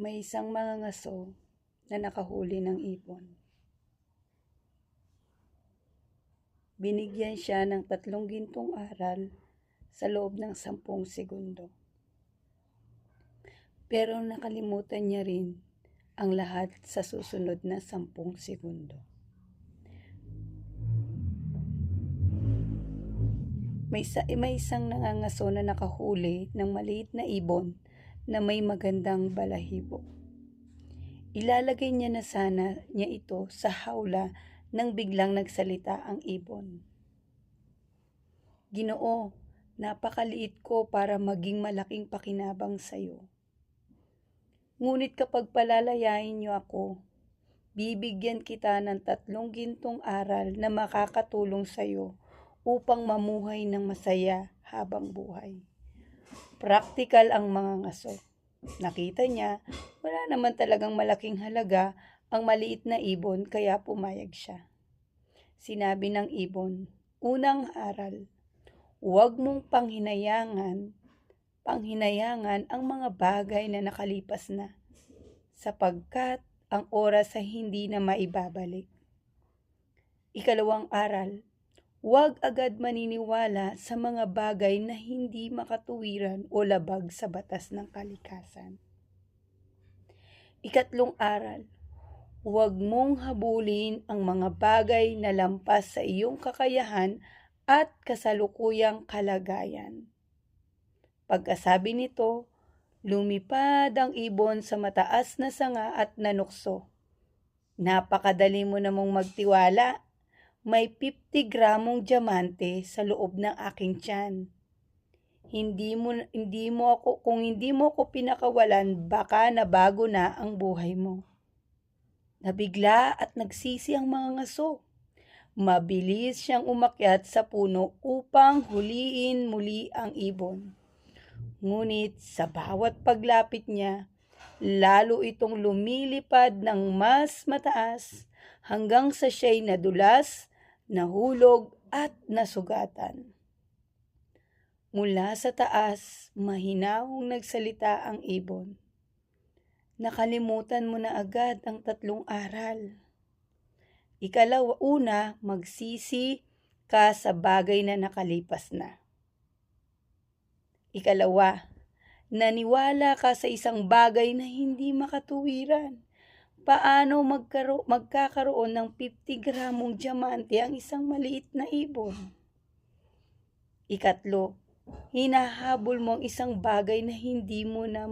May isang mangangaso na nakahuli ng ibon. Binigyan siya ng 3 gintong aral sa loob ng 10 segundo. Pero nakalimutan niya rin ang lahat sa susunod na 10 segundo. May isang nangangaso na nakahuli ng maliit na ibon na may magandang balahibo. Ilalagay niya na sana niya ito sa hawla nang biglang nagsalita ang ibon. Ginoo, napakaliit ko para maging malaking pakinabang sa iyo. Ngunit kapag palalayain niyo ako, bibigyan kita ng 3 gintong aral na makakatulong sa iyo upang mamuhay ng masaya habang buhay. Praktikal ang mga ngaso. Nakita niya, wala naman talagang malaking halaga ang maliit na ibon kaya pumayag siya. Sinabi ng ibon, unang aral, huwag mong panghinayangan ang mga bagay na nakalipas na, sapagkat ang oras ay hindi na maibabalik. Ikalawang aral, huwag agad maniniwala sa mga bagay na hindi makatuwiran o labag sa batas ng kalikasan. Ikatlong aral, huwag mong habulin ang mga bagay na lampas sa iyong kakayahan at kasalukuyang kalagayan. Pagkasabi nito, lumipad ang ibon sa mataas na sanga at nanukso. Napakadali mo namang magtiwala. May 50 gramong diamante sa loob ng aking tiyan. Kung hindi mo ako pinakawalan, baka nabago na ang buhay mo. Nabigla at nagsisi ang mga ngaso. Mabilis siyang umakyat sa puno upang huliin muli ang ibon. Ngunit sa bawat paglapit niya, lalo itong lumilipad ng mas mataas hanggang sa siya'y nadulas, nahulog at nasugatan. Mula sa taas, mahinahong nagsalita ang ibon. Nakalimutan mo na agad ang 3 aral. Una, magsisi ka sa bagay na nakalipas na. Ikalawa, naniwala ka sa isang bagay na hindi makatuwiran. Paano magkakaroon ng 50 gramong diamante ang isang maliit na ibon? Ikatlo, hinahabol mo ang isang bagay na hindi mo na